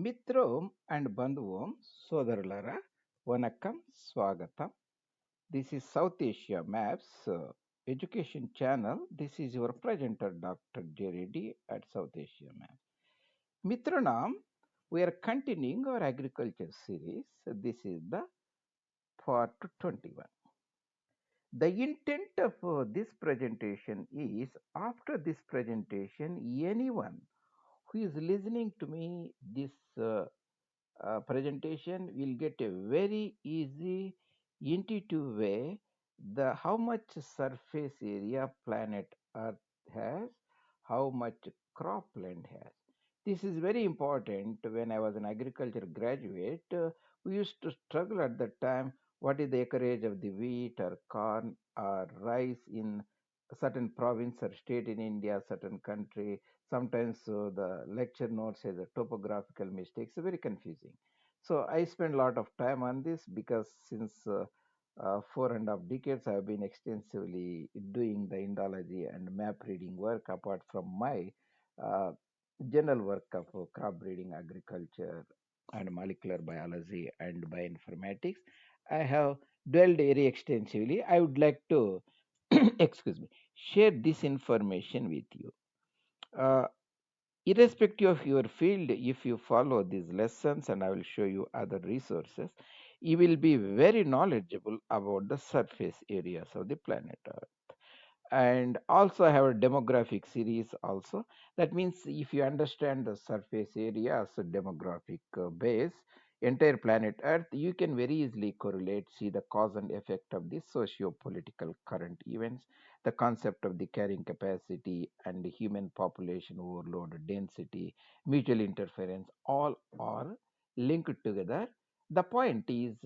మిత్రం and బంధువం సోదరులారా వనక్కం స్వాగతం. This is South Asia Maps education channel. This is your presenter Dr. J. Reddy at South Asia Maps. Mitranam, we are continuing our agriculture series. This is the part 21. The intent of this presentation is, after this presentation, anyone who is listening to me this presentation will get a very easy, intuitive way the how much surface area planet Earth has, how much cropland has. This is very important. When I was an agriculture graduate, we used to struggle at that time. What is the acreage of the wheat or corn or rice in a certain province or state in India, certain country? Sometimes the lecture notes has a topographical mistakes, very confusing. So I spent a lot of time on this because since 4.5 decades I have been extensively doing the indology and map reading work apart from my uh, general work of crop breeding, agriculture, and molecular biology and bioinformatics. I have dwelled very extensively. I would like to, excuse me, share this information with you. Uh, Irrespective of your field, if you follow these lessons, and I will show you other resources, you will be very knowledgeable about the surface areas of the planet Earth. And also I have a demographic series also. That means if you understand the surface area as a demographic base, entire planet Earth, you can very easily correlate, see the cause and effect of the socio-political current events, the concept of the carrying capacity and the human population overload, density, mutual interference, all are linked together. The point is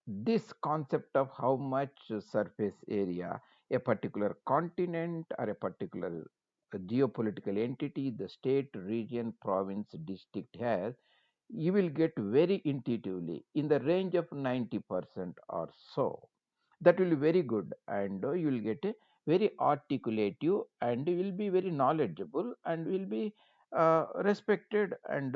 this concept of how much surface area a particular continent or a particular geopolitical entity, the state, region, province, district has, you will get very intuitively in the range of 90% or so. That will be very good, and you will get a very articulative, and you will be very knowledgeable, and will be respected, and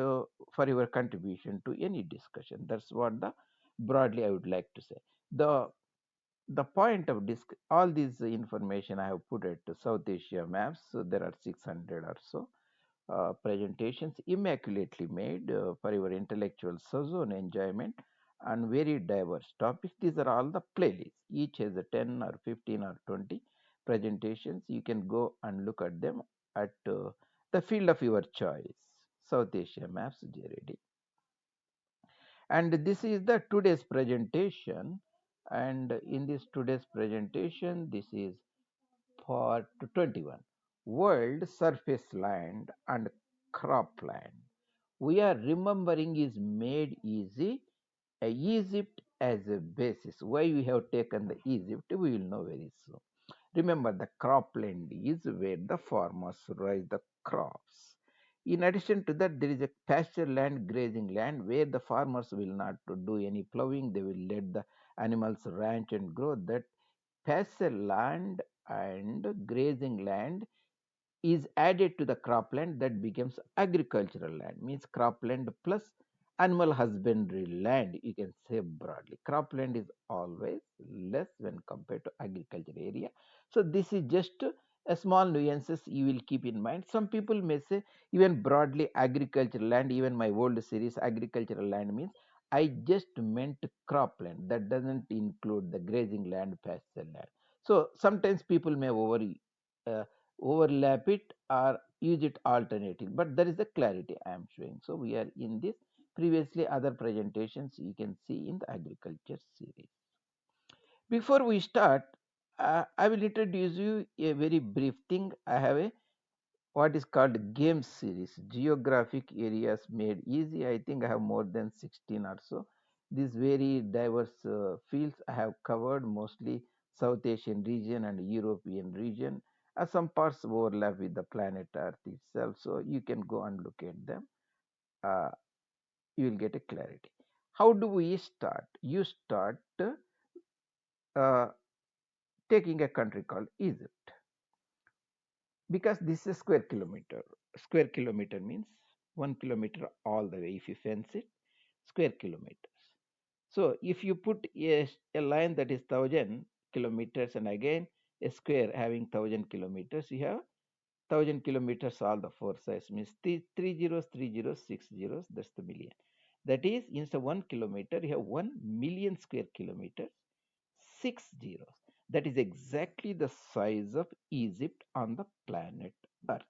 for your contribution to any discussion. That's what the broadly I would like to say. The point of all this information I have put it to South Asia maps. So there are 600 or so presentations immaculately made for your intellectual sojourn enjoyment on very diverse topics. These are all the playlists. Each has a 10 or 15 or 20 presentations. You can go and look at them at the field of your choice. South Asia maps, JRD. And this is the today's presentation. And in this today's presentation, this is part 21, World Surface Land and Cropland. We are remembering is made easy, Egypt as a basis. Why we have taken the Egypt, we will know very soon. Remember, the cropland is where the farmers raise the crops. In addition to that, there is a pasture land, grazing land, where the farmers will not do any plowing. They will let the animals ranch and grow. That pasture land and grazing land is added to the cropland, that becomes agricultural land, means cropland plus animal husbandry land, you can say broadly. Cropland is always less when compared to agriculture area. So this is just a small nuances you will keep in mind. Some people may say even broadly agricultural land, even my old series agricultural land means I just meant cropland, that doesn't include the grazing land, pasture land. So sometimes people may uh, overlap it or use it alternating, but there is a clarity I am showing. So we are in this previously other presentations you can see in the agriculture series. Before we start, I will introduce you a very brief thing. I have a what is called game series, geographic areas made easy. I think I have more than 16 or so. These very diverse fields I have covered, mostly South Asian region and European region. Some parts overlap with the planet Earth itself, so you can go and look at them. Uh, you will get a clarity. How do we start? You start uh, taking a country called Egypt, because this is a square kilometer. Square kilometer means 1 kilometer all the way. If you fence it, square kilometers. So if you put a line that is 1,000 kilometers and again a square having 1,000 kilometers, you have 1,000 kilometers all the four sides means three zeros, 3 zeros, 6 zeros. That's the million. That is, instead of 1 kilometer, you have 1 million square kilometers, 6 zeros. That is exactly the size of Egypt on the planet Earth.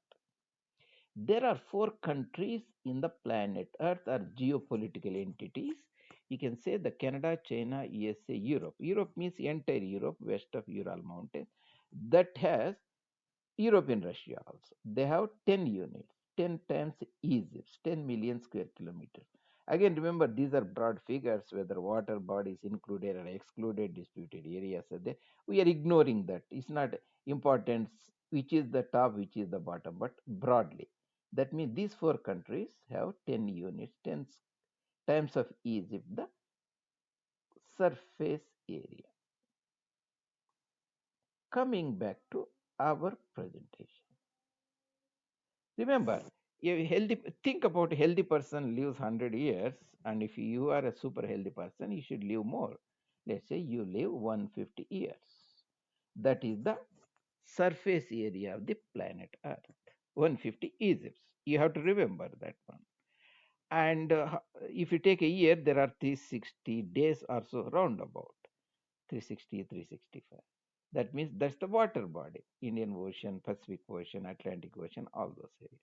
There are four countries in the planet Earth are geopolitical entities. You can say the Canada, China, USA, Europe. Europe means entire Europe, west of Ural Mountain. That has European Russia also. They have 10 units, 10 times Egypt, 10 million square kilometers. Again, remember, these are broad figures, whether water bodies included or excluded, disputed areas are there. We are ignoring that. It's not important which is the top, which is the bottom, but broadly. That means these four countries have 10 units, 10 times of Egypt, the surface area. Coming back to our presentation. Remember, a healthy think about a healthy person lives 100 years, and if you are a super healthy person, you should live more. Let's say you live 150 years. That is the surface area of the planet Earth. 150 Egypts. You have to remember that one. And if you take a year, there are 360 days or so roundabout. 360, 365. That means that's the water body. Indian Ocean, Pacific Ocean, Atlantic Ocean, all those areas.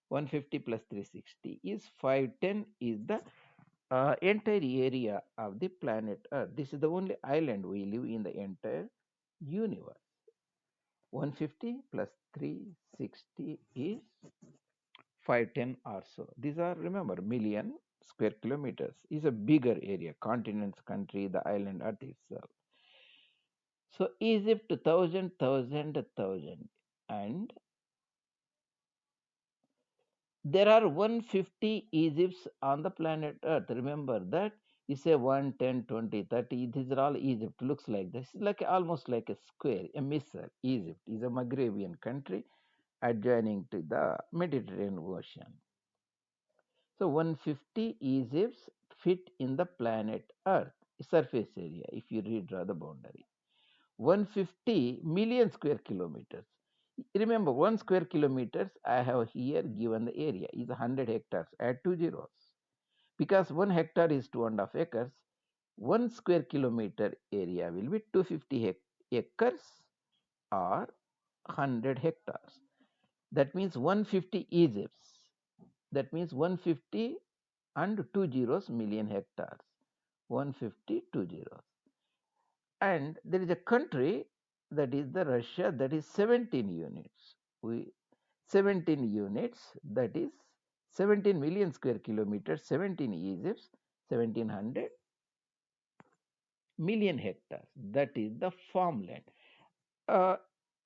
150 plus 360 is 510 is the entire area of the planet Earth. This is the only island we live in the entire universe. 150 plus 360 is 510 or so. These are, remember, million square kilometers. Is a bigger area, continents, country, the island Earth itself. So Egypt 1,000, and there are 150 Egypts on the planet Earth. Remember that. You say 1, 10, 20, 30. These are all Egypt. Looks like this. It's like almost like a square, a MISR. Egypt is a Maghrebian country adjoining to the Mediterranean Ocean. So 150 Egypts fit in the planet Earth surface area if you redraw the boundary. 150 million square kilometers. Remember, 1 square kilometers I have here given the area is 100 hectares. Add 2 zeros. Because 1 hectare is 2.5 acres, 1 square kilometer area will be 250 acres or 100 hectares. That means 150 Egypts. That means 150 and 2 zeros million hectares. 150, 2 zeros. And there is a country that is the Russia that is 17 units. 17 units, that is 17 million square kilometers, 17 Egypts, 1700 million hectares. That is the farmland.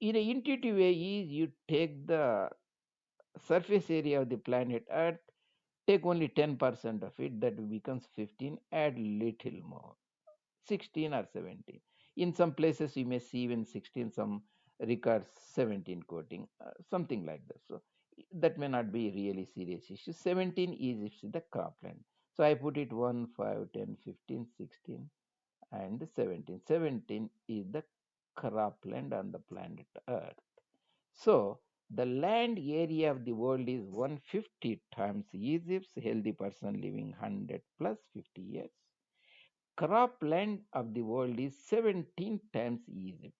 In an intuitive way is you take the surface area of the planet Earth, take only 10% of it, that becomes 15, add little more. 16 or 17. In some places, you may see even 16, some records 17 quoting, something like that. So that may not be really serious issue. 17 is the cropland. So I put it 1, 5, 10, 15, 16, and 17. 17 is the cropland on the planet Earth. So the land area of the world is 150 times Egypt's healthy person living 100 plus 50 years. Cropland of the world is 17 times Egypt.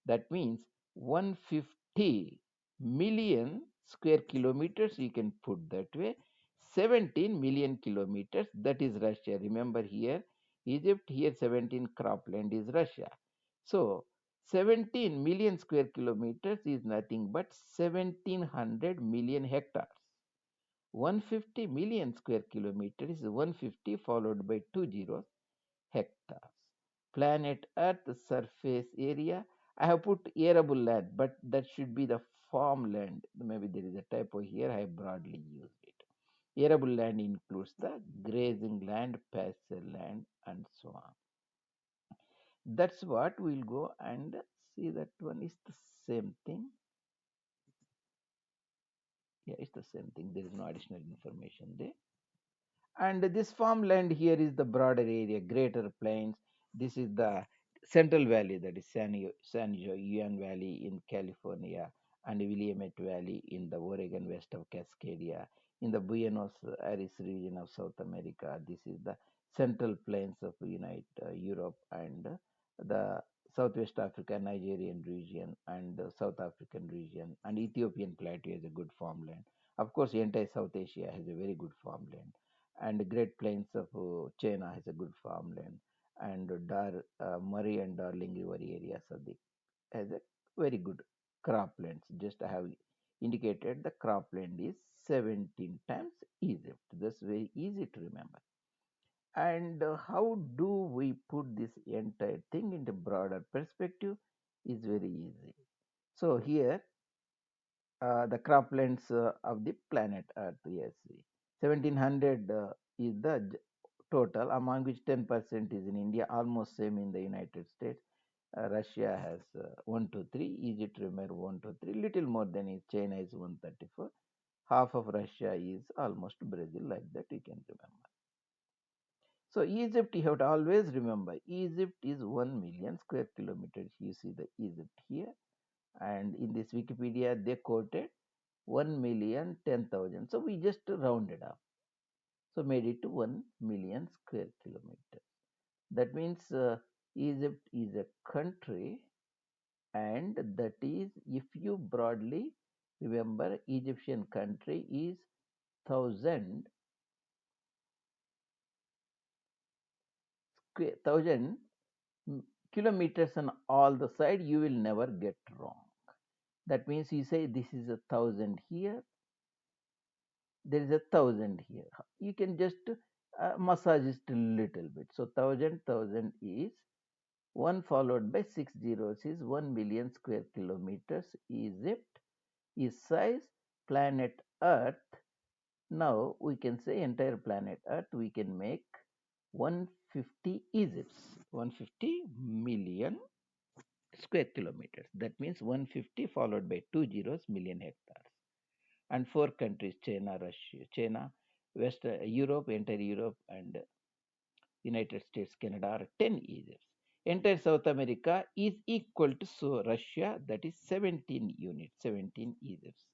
That means 150 million square kilometers, you can put that way. 17 million kilometers, that is Russia. Remember here, Egypt, here 17 cropland is Russia. So 17 million square kilometers is nothing but 1700 million hectares. 150 million square kilometers is 150 followed by 2 zeros, hectares. Planet Earth surface area. I have put arable land, but that should be the farmland. Maybe there is a typo here. I have broadly used it. Arable land includes the grazing land, pasture land, and so on. That's what we'll go and see. That one is the same thing. Yeah, it's the same thing. There is no additional information there. And this farmland here is the broader area, Greater Plains. This is the Central Valley, that is San Juan Valley in California, and Willamette Valley in the Oregon west of Cascadia. In the Buenos Aires region of South America, this is the Central Plains of Europe, and the Southwest Africa, Nigerian region, and the South African region, and Ethiopian Plateau is a good farmland. Of course, entire South Asia has a very good farmland, and the Great Plains of China has a good farmland, and Murray and Darling River areas of the has a very good croplands. Just I have indicated the cropland is 17 times Egypt. That's very easy to remember. And how do we put this entire thing into broader perspective? Is very easy. So here the croplands of the planet Earth. Yes, 1700 is the total, among which 10% is in India, almost same in the United States. Russia has 123, Egypt remain 123, little more than it. China is 134. Half of Russia is almost Brazil, like that you can remember. So Egypt, you have to always remember, Egypt is 1 million square kilometers. You see the Egypt here, and in this Wikipedia they quoted 1,010,000. So we just rounded up. So made it to 1 million square kilometers. That means Egypt is a country, and that is, if you broadly remember, Egyptian country is 1,000 kilometers on all the side. You will never get wrong. That means you say this is 1,000 here, there is 1,000 here. You can just massage it a little bit. So thousand is 1 followed by 6 zeros is 1 million square kilometers. Egypt is size planet Earth. Now we can say entire planet Earth we can make 150 Egypts, 150 million square kilometers. That means 150 followed by 2 zeros million hectares. And 4 countries, China, West Europe, entire Europe, and United States, Canada are 10 Egypts. Entire South America is equal to Russia, that is 17 units, 17 Egypts.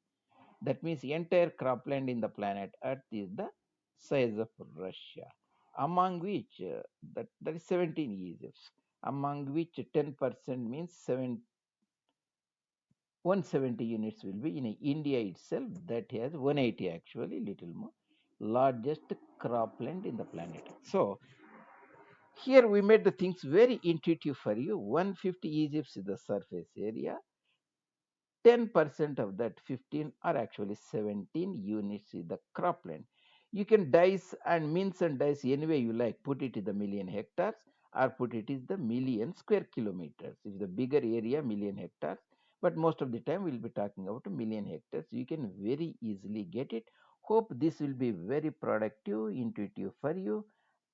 That means entire cropland in the planet Earth is the size of Russia, among which that is 17 Egypts, among which 10% means 170 units will be in India itself, that has 180, actually little more, largest cropland in the planet. So here we made the things very intuitive for you. 150 Egypts is the surface area. 10% of that 15 are actually 17 units in the cropland. You can dice and mince and dice any way you like. Put it in the million hectares or put it in the million square kilometers. If the bigger area, million hectares. But most of the time we'll be talking about a million hectares. You can very easily get it. Hope this will be very productive, intuitive for you.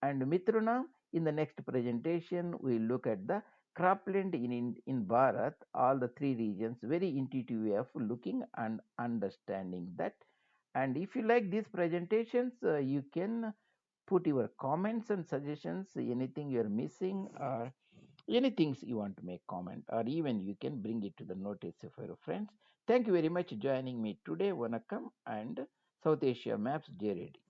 And Mitruna, in the next presentation, we'll look at the cropland in Bharat, all the three regions, very intuitive way of looking and understanding that. And if you like these presentations, you can put your comments and suggestions, anything you're missing or anything you want to make comment, or even you can bring it to the notice of your friends. Thank you very much joining me today. Vanakkam and South Asia Maps, J. Reddy.